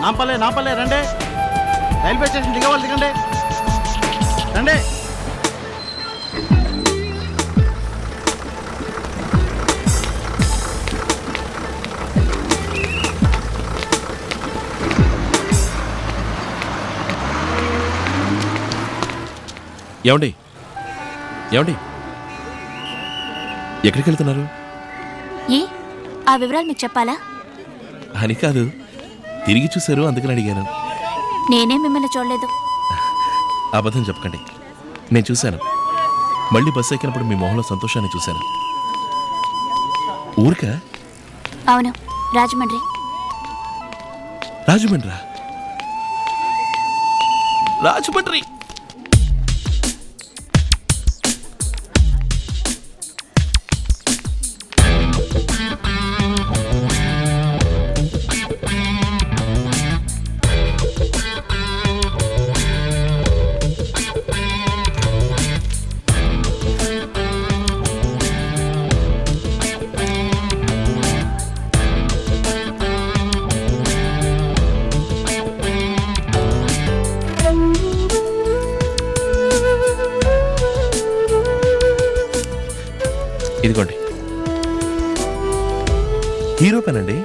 నాంపల్లె రండి. Railway station దిగవాలి, దిగండి రండి. ఏమండి ఏమండి ఎక్కడికి వెళ్తున్నారు? ఆ వివరాలు మీకు చెప్పాలా? అని కాదు, తిరిగి చూశారు అందుకని అడిగాను. నేనే మిమ్మల్ని చూడలేదు. అబద్ధం చెప్పకండి, నేను చూశాను. మళ్ళీ బస్సు ఎక్కినప్పుడు మీ మొహంలో సంతోషాన్ని చూశాను. ఊరికా? అవును, రాజమండ్రి. రాజమండ్రా? రాజమండ్రి ఇదిగోండి. హీరో పెనండి.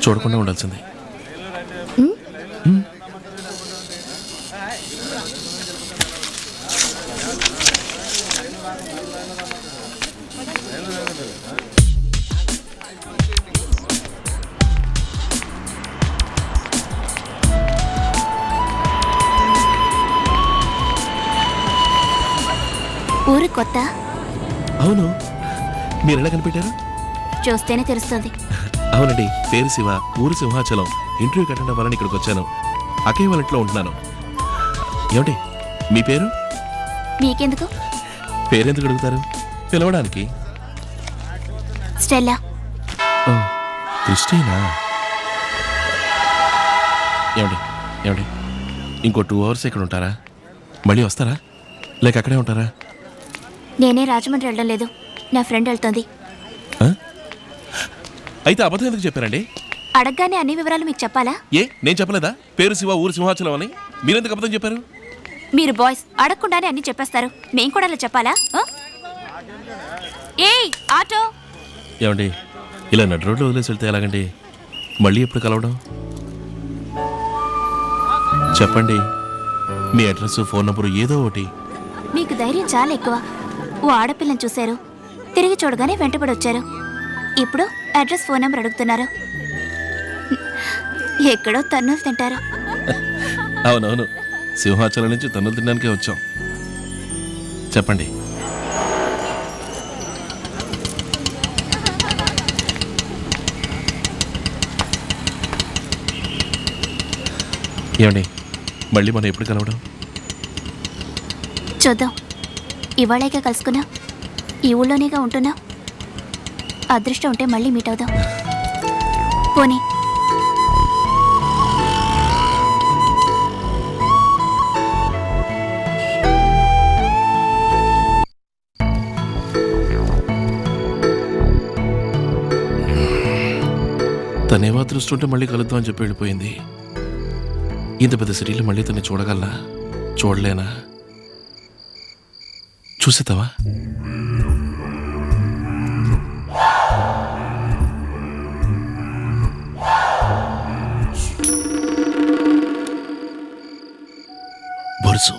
చూడకుండా ఉండాల్సింది. ఊరు కొత్త? అవును, మీరు ఎలా కనిపెట్టారు? చూస్తేనే తెలుస్తుంది. అవునండి, పేరు శివ, ఊరు సింహాచలం. ఇంటర్వ్యూకి అటెండ్ అవ్వాలని ఇక్కడికి వచ్చాను. అక్కయ్య వాళ్ళ ఇంట్లో ఉంటున్నాను. ఏమిటి మీ పేరు? మీకెందుకు? పేరెందుకు అడుగుతారు? పిలవడానికి. స్టెల్లా. క్రిస్టీనా? ఏమండి ఏమండి ఇంకో 2 hours ఇక్కడ ఉంటారా? మళ్ళీ వస్తారా లేక అక్కడే ఉంటారా? నేనే రాజమండ్రి వెళ్ళడం లేదు, నా ఫ్రెండ్ వెళ్తుంది. అయితే అబద్ధం ఎందుకు చెప్పారండి? అడగగానే అన్ని వివరాలు మీకు చెప్పాలా? నేను చెప్పలేదా పేరు శివ, ఊరు సింహాచలం అని? మీరెందుకు అబద్ధం చెప్పారు? మీరు బాయ్స్ అడగకుండానే అన్ని చెప్పేస్తారు, మేం కూడా అలా చెప్పాలా? ఏయ్ ఆటో! ఏమండి ఇలా నడు రోడ్లో వదిలేసి వెళ్తే ఎలాగండి? మళ్ళీ ఎప్పుడు కలవడం? చెప్పండి, మీ అడ్రస్, ఫోన్ నంబరు ఏదో ఒకటి. మీకు ధైర్యం చాలా ఎక్కువ. ఓ ఆడపిల్లని చూశారు, తిరిగి చూడగానే వెంటబడి వచ్చారు. ఇప్పుడు అడ్రస్, ఫోన్ నెంబర్ అడుగుతున్నారు. ఎక్కడో తన్నులు తింటారు. అవునవును, సింహాచలం నుంచి తన్నులు తినడానికే వచ్చాం. చెప్పండి. ఏమండి మళ్ళీ మనం ఎప్పుడు కలవడం? చూద్దాం. ఇవాళేగా కలుసుకున్నా, ఈ ఊళ్ళోనేగా ఉంటున్నా. అదృష్టం ఉంటే మళ్ళీ మీట్ అవుదాం. పోనీ. తనేవో అదృష్టం ఉంటే మళ్ళీ కలుద్దాం అని చెప్పి వెళ్ళిపోయింది. ఇంత పెద్ద సిటీలో మళ్ళీ తను చూడగలనా? చూడలేనా? చూసేతావా? బొరుసు.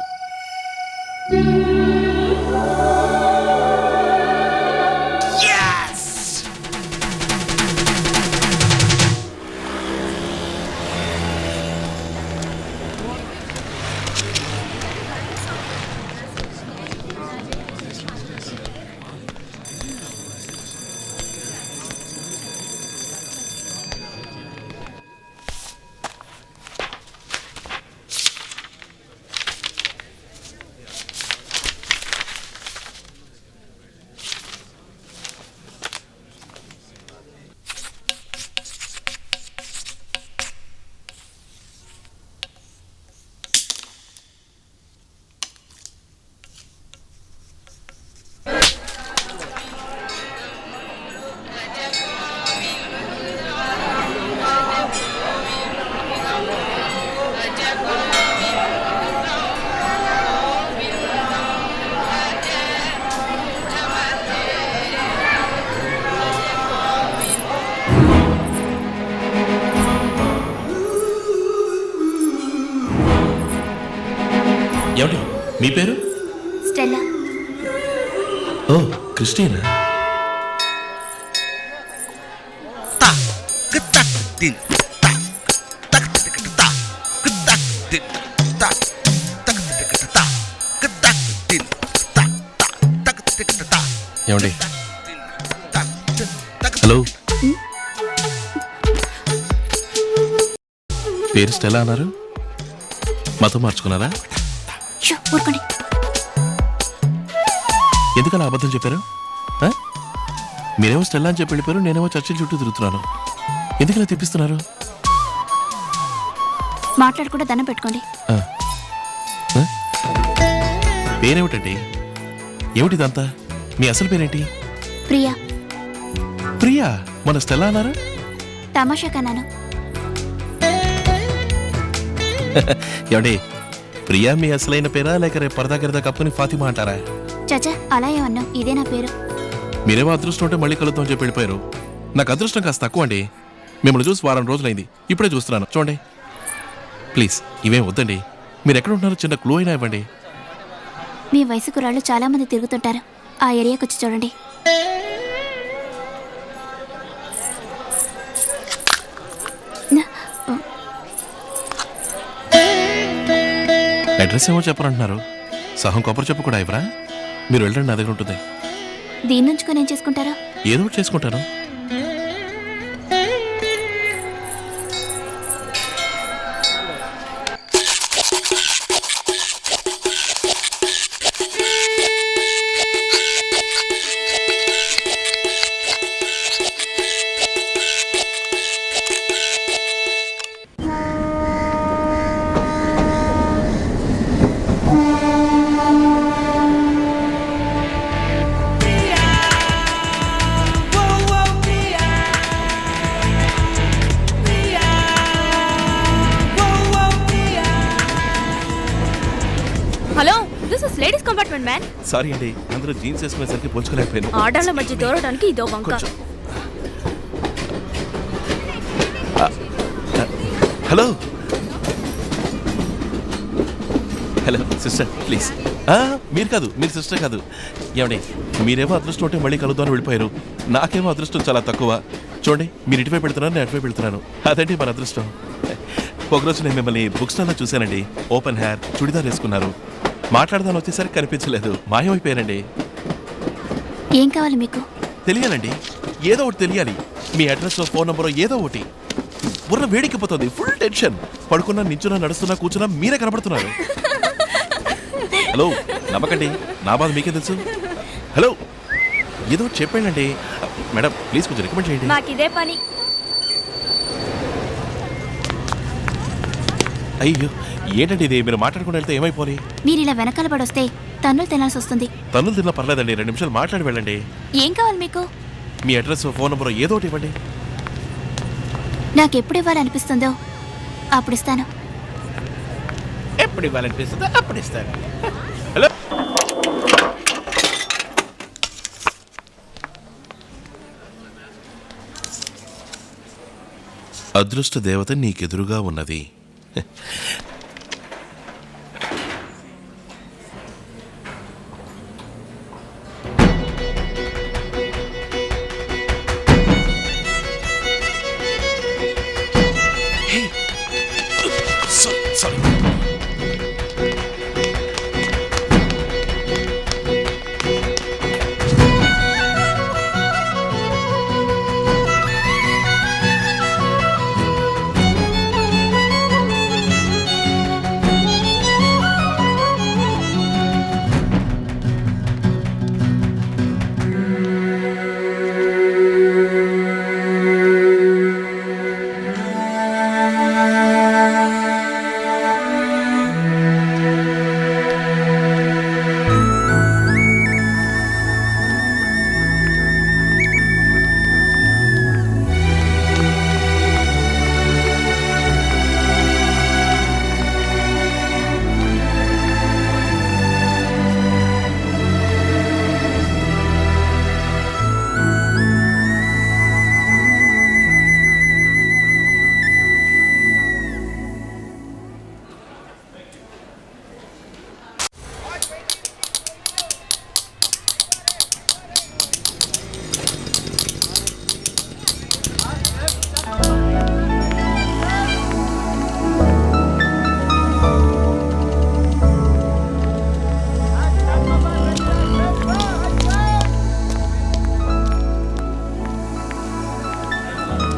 మీ పేరు? స్టెల్లా. ఓ క్రిస్టియనా? ఏమండి? హలో, పేరు స్టెల్లా అన్నారు, మతం మార్చుకున్నారా? షో, ఊరుకోండి. ఎందుకలా అబద్ధం చెప్పారు? ఆ? మీరేమో స్టెల్లా అని చెప్పి వెళ్ళిపోయారు, నేనేమో చర్చిల చుట్టూ తిరుగుతున్నాను. ఎందుకలా తెప్పిస్తున్నారు? మాట్లాడకుండా దండం పెట్టుకోండి. ఆ. ఆ? పేరేమిటండి? ఏమిటిదంతా? మీ అసలు పేరేంటి? ప్రియా. ప్రియా? మన స్టెల్లా అన్నారు? తమాషా కన్నాను. ఏమండి, ప్రియా మీ అసలైన పేరా, లేక రేపు పరదా గిరదా కప్పుని ఫాతిమా అంటారా? చచా, అలా ఏమన్నావు? ఇదే నా పేరు. మీరేమో అదృష్టం ఉంటే మళ్ళీ కలుద్దాం చెప్పి వెళ్ళిపోయారు. నాకు అదృష్టం కాస్త తక్కువ అండి. మిమ్మల్ని చూసి వారం రోజులైంది, ఇప్పుడే చూస్తున్నాను. చూడండి ప్లీజ్, ఇవేం వద్దండి. మీరు ఎక్కడ ఉంటున్నారో చిన్న క్లూ అయినా ఇవ్వండి. మీ వయసు కుర్రాళ్ళు చాలా మంది తిరుగుతుంటారు, ఆ ఏరియాకి వచ్చి చూడండి. అడ్రస్ ఏమో చెప్పరంటున్నారు. సహం కొబ్బరి చెప్పు కూడా ఇవ్వరా? మీరు వెళ్ళండి, నా దగ్గర ఉంటుంది. దీని నుంచుకొని ఏం చేసుకుంటారా? ఏదో ఒకటి చేసుకుంటాను. Hello, this is ladies compartment man. Sorry అండి, అందరూ జీన్స్ వేసుకునేసరికి పోల్చుకోలేకపోయాను. ఆర్డర్ల మధ్య దూరడానికి ఇదో వంక. కొంచెం. Hello hello sister please. మీరు కాదు, మీరు సిస్టర్ కాదు. ఏమండి, మీరేమో అదృష్టం ఉంటే మళ్ళీ కలుద్దామని వెళ్ళిపోయారు. నాకేమో అదృష్టం చాలా తక్కువ. చూడండి, మీరు ఇటువైపు పెడుతున్నాను, నేను అటువైపు పెడుతున్నాను. అదండి మన అదృష్టం. ఒకరోజు నేను మిమ్మల్ని బుక్ స్టాల్లో చూశానండి. ఓపెన్ హెయిర్, చుడిదార్ వేసుకున్నారు. మాట్లాడదాని వచ్చేసరికి కనిపించలేదు, మాయమైపోయారండి. ఏం కావాలి మీకు? తెలియాలండి, ఏదో ఒకటి తెలియాలి. మీ అడ్రస్, ఫోన్ నంబర్ ఏదో ఒకటి. బుర్ర వేడికిపోతుంది, ఫుల్ టెన్షన్. పడుకున్నా, నించున్నా, నడుస్తున్నా, కూర్చున్నా మీరే కనబడుతున్నారు. హలో, నమ్మకండి, నా బాధ మీకే తెలుసు. హలో, ఏదో ఒకటి చెప్పండి. మేడం ప్లీజ్ కొంచెం రికమెండ్ చేయండి. మాకిదే పని. అయ్యో, ఏంటండి ఇది? మీరు మాట్లాడుకుంటూ వెళ్తే ఏమైపోయి? మీరు ఇలా వెనకాల పడొస్తే తన్నులు తినాల్సి వస్తుంది. తన్నులు తిన్నా పర్లేదండి, 2 నిమిషాలు మాట్లాడి వెళ్ళండి. ఏం కావాలి మీకు? మీ అడ్రస్, ఫోన్ నంబర్ ఏదో ఒకటి ఇవ్వండి. నాకు ఎప్పుడు ఇవ్వాలనిపిస్తుందో అప్పుడు ఇస్తాను. ఎప్పుడు ఇవ్వాలనిపిస్తుందో అప్పుడు ఇస్తాను. హలో, అదృష్ట దేవత నీకెదురుగా ఉన్నది. Sorry.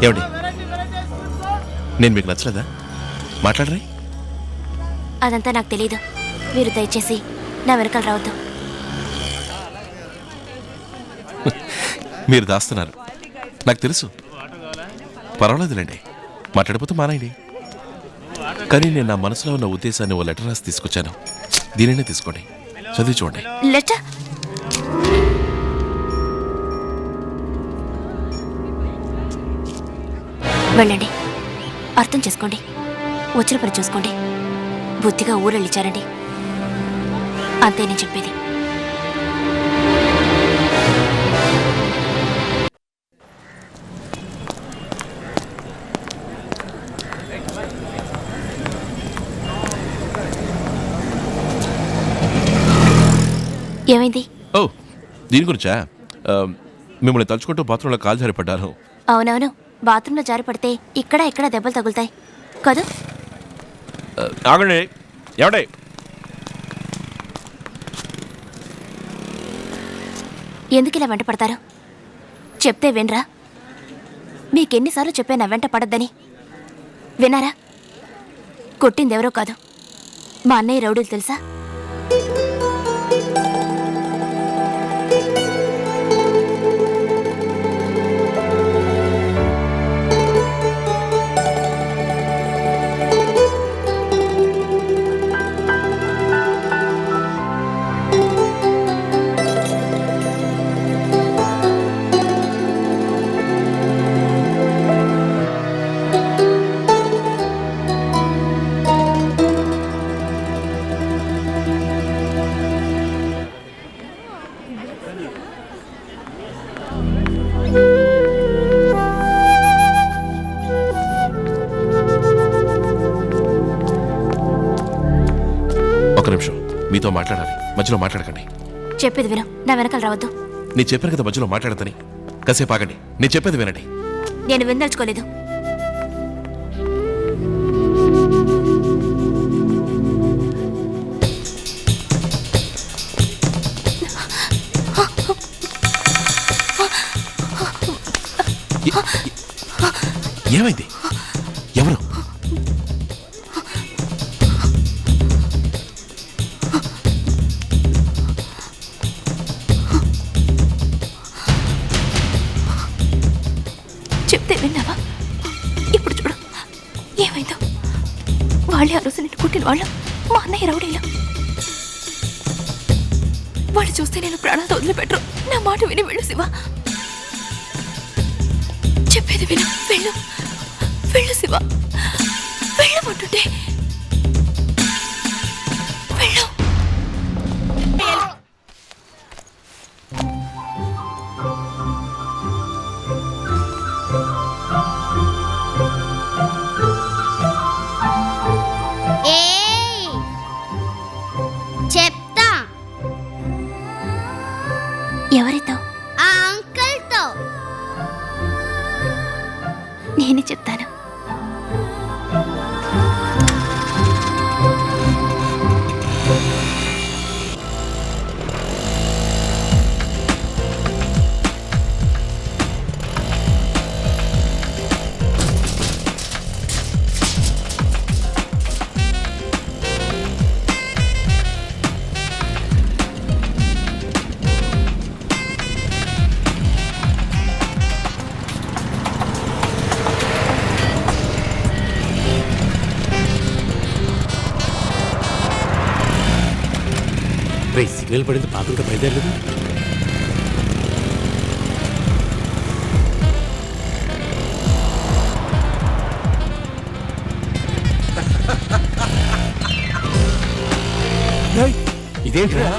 ఏమండి, నేను మీకు నచ్చలేదా? మాట్లాడరే. అదంతా నాకు తెలీదు. మీరు దయచేసి నా వెనకాల రావద్దు. మీరు దాస్తున్నారు, నాకు తెలుసు. పర్వాలేదులేండి, మాట్లాడిపోతే మానేయండి. కానీ నేను నా మనసులో ఉన్న ఉద్దేశాన్ని ఓ లెటర్ రాసి తీసుకొచ్చాను. దీనినే తీసుకోండి, చదివి చూడండి. లెటర్? వెళ్ళండి, అర్థం చేసుకోండి, వచ్చిన పని చూసుకోండి, బుద్ధిగా ఊరెళ్ళిచ్చారండి. అంతే నేను చెప్పేది. ఏమైంది? ఓ, దీని గురించా? మిమ్మల్ని తలుచుకుంటూ బాత్రూంలో కాలు జారిపడ్డాను. అవునవును, బాత్రూంలో జారి పడితే ఇక్కడ దెబ్బలు తగులుతాయి కదా. ఆగండి, ఏమండే? ఎందుకు ఇలా వెంట పడతారు? చెప్తే వినరా? మీకెన్నిసార్లు చెప్పే నా వెంట పడద్దని. వినారా? కొట్టిందెవరో కాదు, మా అన్నయ్య రౌడీలు తెలుసా? ఒక నిమిషం, మీతో మాట్లాడాలి. మధ్యలో మాట్లాడకండి. చెప్పేది విను, నా వెనకాల రావద్దు. నేను చెప్పాను కదా మధ్యలో మాట్లాడదని. కాసేపు ఆగండి, నేను చెప్పేది వినండి. నేను విందల్చుకోలేదు. ఏమైంది? ఎవరు? చెప్తే విన్నావా? ఇప్పుడు చూడు ఏమైందో. వాళ్ళే ఆ రోజు నిన్ను కుట్టిన వాళ్ళు మా అన్నయ్య రౌడీలు. వాళ్ళు చూస్తే నేను ప్రాణాలతో వదిలిపెట్టరు. నా మాట విని వెళ్ళు శివ. చెప్పేది విను, వెళ్ళు వెళ్ళు శివ, వెళ్ళమంటుంటే వెళ్ళు. చెప్తా. ఎవరితో? ఆ అంకుల్తో. నేనే చెప్తాను. సిగ్నల్ పడింది, పాప ఇంకా బయలుదేరలేదు. ఇదేంట్రా?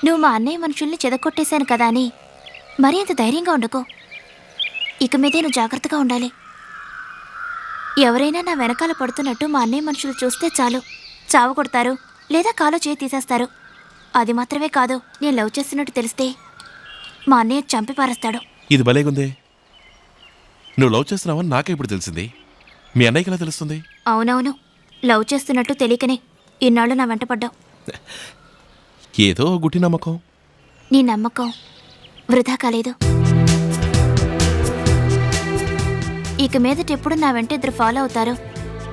నువ్వు మా అన్నయ్య మనుషుల్ని చెదకొట్టేశాను కదా అని మరీ అంత ధైర్యంగా ఉండకో. ఇక మీదే నువ్వు జాగ్రత్తగా ఉండాలి. ఎవరైనా నా వెనకాల పడుతున్నట్టు మా అన్నయ్య మనుషులు చూస్తే చాలు, చావు కొడతారు లేదా కాలో చేయి తీసేస్తారు. అది మాత్రమే కాదు, నేను లవ్ చేస్తున్నట్టు తెలిస్తే మా అన్నయ్య చంపి పారేస్తాడు. ఇది భలేగుందే. నువ్వు లవ్ చేస్తున్నావని నాకే ఇప్పుడు తెలిసింది. మీ అన్నయ్యకి ఎలా తెలుస్తుంది? అవునవును, లవ్ చేస్తున్నట్టు తెలియకనే ఇన్నాళ్ళు నా వెంట పడ్డావు. ఏదో గుట్టి నమ్మకం. నీ నమ్మకం వృధా కాలేదు. ఇక మీదట ఎప్పుడు నా వెంట ఇద్దరు ఫాలో అవుతారు.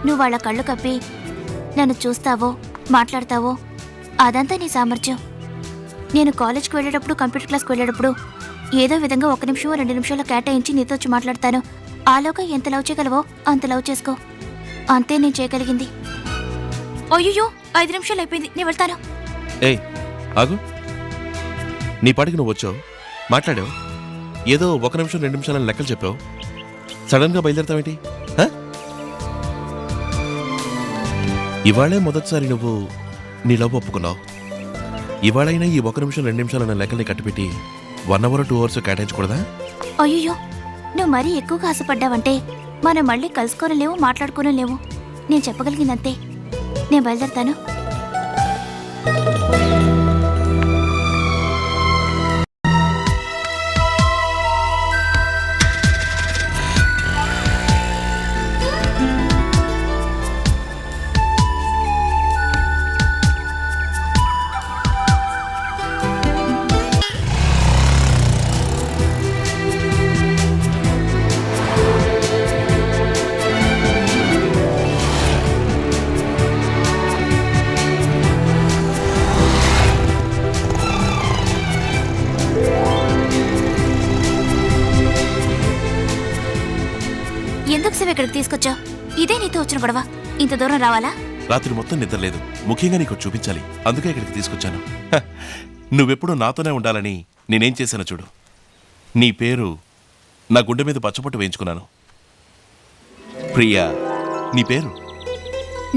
నువ్వు వాళ్ళ కళ్ళు కప్పి నన్ను చూస్తావో మాట్లాడతావో అదంతా నీ సామర్థ్యం. నేను కాలేజ్కి వెళ్ళేటప్పుడు, కంప్యూటర్ క్లాస్కి వెళ్ళేటప్పుడు ఏదో విధంగా 1 నిమిషమో 2 నిమిషాలు కేటాయించి నీతో వచ్చి మాట్లాడతాను. ఆలోగా ఎంత లవ్ చేయగలవో అంత లవ్ చేసుకో. అంతే నేను చేయగలిగింది. అయ్యో 5 నిమిషాలు అయిపోయింది, నేను వెళ్తాను. ఏయ్ ఆగు. నీ పాటికి నువ్వు వచ్చావు, మాట్లాడావు, ఏదో 1 నిమిషం 2 నిమిషాలని లెక్కలు చెప్పావు. సడన్గా బయలుదేరుతావేంటి? ఇవాళే మొదటిసారి నువ్వు నీ లవ్ ఒప్పుకున్నావు. ఇవాళైనా ఈ 1 నిమిషం 2 నిమిషాలన్న లెక్కల్ని కట్టిపెట్టి 1 అవర్ 2 అవర్స్ కేటాయించకూడదా? అయ్యో నువ్వు మరీ ఎక్కువగా ఆశపడ్డావంటే మనం మళ్ళీ కలుసుకోని లేవు, మాట్లాడుకోని లేవు. నేను చెప్పగలిగిందంతే. నేను బయలుదేరుతాను. ఎందుకు శివ ఇక్కడికి తీసుకొచ్చావు? ఇదే నీతో వచ్చిన గొడవ? ఇంత దూరం రావాలా? రాత్రి మొత్తం నిద్రలేదు, ముఖ్యంగా నీకు చూపించాలి, అందుకే ఇక్కడికి తీసుకొచ్చాను. నువ్వెప్పుడు నాతోనే ఉండాలని నేనేం చేశానో చూడు. నీ పేరు నా గుండె మీద పచ్చపట్టు వేయించుకున్నాను. ప్రియా నీ పేరు.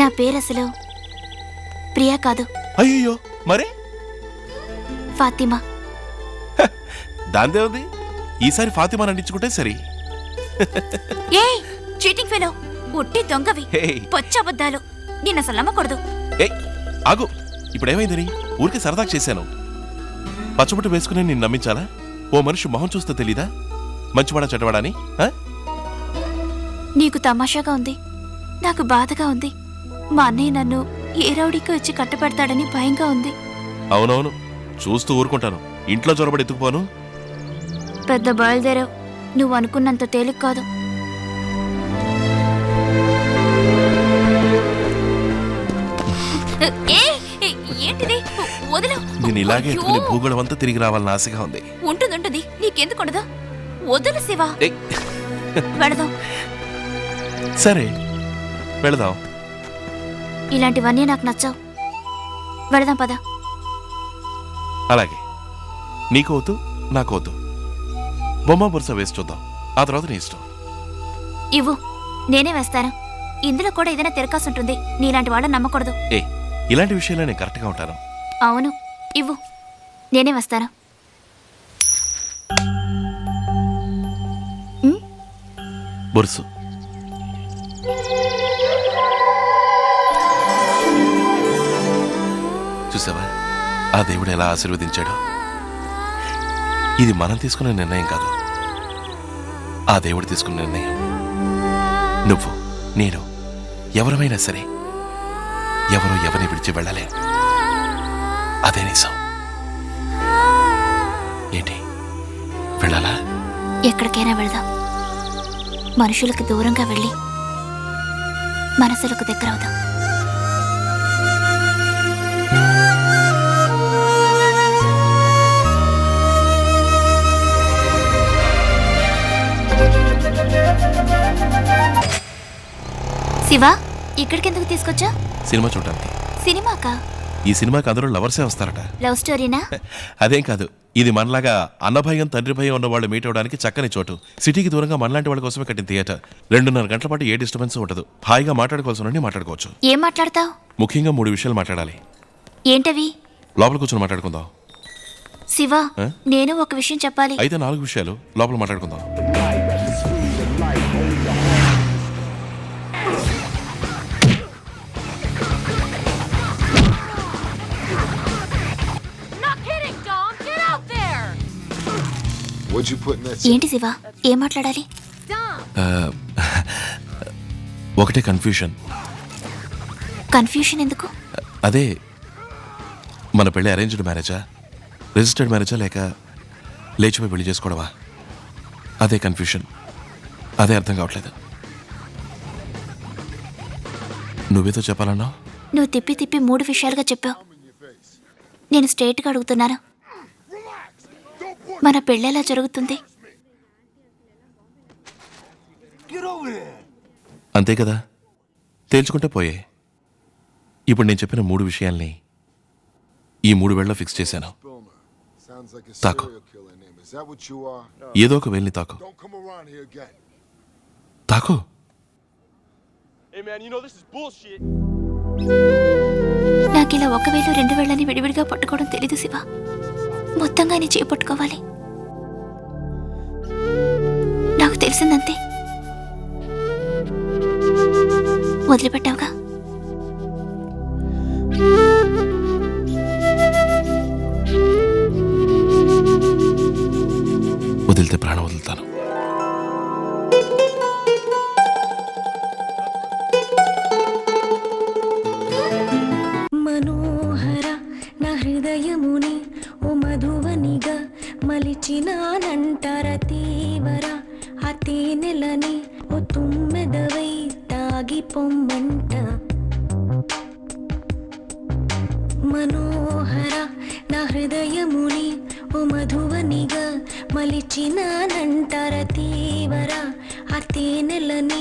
నా పేరు అసలు ప్రియా కాదు. అయ్యో మరే? ఫాతిమా. దాందే ఉంది, ఈసారి ఫాతిమా నండించుకుంటే సరి. ఏ చీటింగ్ ఫెలో, ఉట్టి దొంగవి, పచ్చబద్దాలు. నేను అసలు నమ్మకూడదు. ఏయ్ ఆగు. ఇప్పుడేమైందని ఊరికి సరదా చేశాను. పచ్చబొట్టు వేసుకుని నేను నమ్మించాలా? ఓ మనిషి మొహం చూస్తే తెలీదా మంచివాడా చెడ్డవాడా అని? నీకు తమాషాగా ఉంది, నాకు బాధగా ఉంది. మా అన్నయ్య నన్ను ఏ రౌడీకి వచ్చి కట్టపెడతాడని భయంగా ఉంది. అవునవును, చూస్తూ ఊరుకుంటాను. ఇంట్లో చొరబడి ఎత్తుకుపోను. పెద్ద బయలుదేరావు. నువ్వు అనుకున్నంత తేలిక కాదు. ఏంటిది? వదిలు. నేను ఇలాగే ఎత్తుకుని భూగోళం అంతా తిరిగి రావాలని ఆశగా ఉంది. ఉంటుంది, నీకెందుకు ఉండదు? వదిలు శివ. వెళదాం. సరే వెళదాం. ఇలాంటివన్నీ నాకు నచ్చావు. వెళదాం పద. అలాగే, నీకోవద్దు నాకోవద్దు. బొమ్మ బుర్స వేసి చూద్దాం, ఆ తర్వాత నీ ఇష్టం. ఇవ్వు, నేనే వేస్తాను. ఇందులో కూడా ఏదైనా తిరకాసు ఉంటుంది. నీలాంటి వాళ్ళని నమ్మకూడదు. ఇలాంటి విషయాల్లో నేను కరెక్ట్గా ఉంటాను. అవును, ఇవ్వు, నేనే వేస్తాను. బుర్సు. చూసావా ఆ దేవుడు ఎలా ఆశీర్వదించాడు? ఇది మనం తీసుకున్న నిర్ణయం కాదు, ఆ దేవుడు తీసుకున్న నిర్ణయం. నువ్వు నేను ఎవరమైనా సరే ఎవరో ఎవరిని విడిచి వెళ్ళలే. అదే నిజం. ఏంటి, వెళ్ళాలా? ఎక్కడికైనా వెళదాం. మనుషులకు దూరంగా వెళ్ళి మనసులకు దగ్గర అవుదాం. శివ, ఇక్కడికెందుకు తీసుకొచ్చా? సినిమా చూడటానికి. సినిమాకా? ఈ సినిమాకి అందరూ లవర్సే వస్తారట. లవ్ స్టోరీనా? అదేం కాదు, ఇది మనలాగా అన్నభయం తండ్రి భయం ఉన్న వాళ్ళు మీట్ అవడానికి చక్కని చోటు. సిటీకి దూరంగా మనలాంటి వాళ్ళ కోసమే కట్టిన థియేటర్. 2.5 గంటల పాటు ఏ డిస్టర్బెన్స్ ఉండదు. హాయిగా మాట్లాడుకోవాల్సిన మాట్లాడుకోవచ్చు. ఏం మాట్లాడతావు? ముఖ్యంగా 3 విషయాలు మాట్లాడాలి. ఏంటవి? లోపల కూర్చొని మాట్లాడుకుందాం. శివ ఆ? నేను ఒక విషయం చెప్పాలి. అయితే 4 విషయాలు లోపల మాట్లాడుకుందాం. What'd you put in that? ఏంటి శివ ఏం మాట్లాడాలి? ఒకటే కన్ఫ్యూషన్. కన్ఫ్యూషన్ ఎందుకు? అదే మన పెళ్ళి అరేంజ్డ్ మ్యారేజా, రిజిస్టర్డ్ మ్యారేజా, లేక లేచిపోయి పెళ్లి చేసుకోవడమా? అదే కన్ఫ్యూషన్. అదే అర్థం కావట్లేదు. నువ్వేదో చెప్పాలన్నావు. నువ్వు తిప్పి తిప్పి 3 విషయాలుగా చెప్పావు. నేను స్ట్రైట్గా అడుగుతున్నాను, మన పెళ్ళెలా జరుగుతుంది? అంతే కదా, తేల్చుకుంటే పోయే. ఇప్పుడు నేను చెప్పిన 3 విషయాల్ని ఈ 3 వేళ్ళలో ఫిక్స్ చేశాను. Sounds like a Taco. serial killer name. Is that what you are? ఏదో ఒక వేల్ని తాకు. Don't come around here again. తాకు. Hey man, you know this is bullshit. నాకు ఇలా 1 వేలు 2 వేళ్ళని విడివిడిగా పట్టుకోవడం తెలీదు శివ. మొత్తంగా నీ చేయి పట్టుకోవాలి. నాకు తెలిసిందంతే. వదిలిపెట్టావుగా. వదిలితే ప్రాణం వదులుతాను. మనోహర నా హృదయముని ఓ మధువనిగా మలిచినానంటర తీవర ఆ తేనెలని ఓ తుమ్మెదవై తాగి పొమ్మంట. మనోహర నా హృదయముని ఓ మధువనిగా మలిచినానంటర తీవర ఆ తేనెలని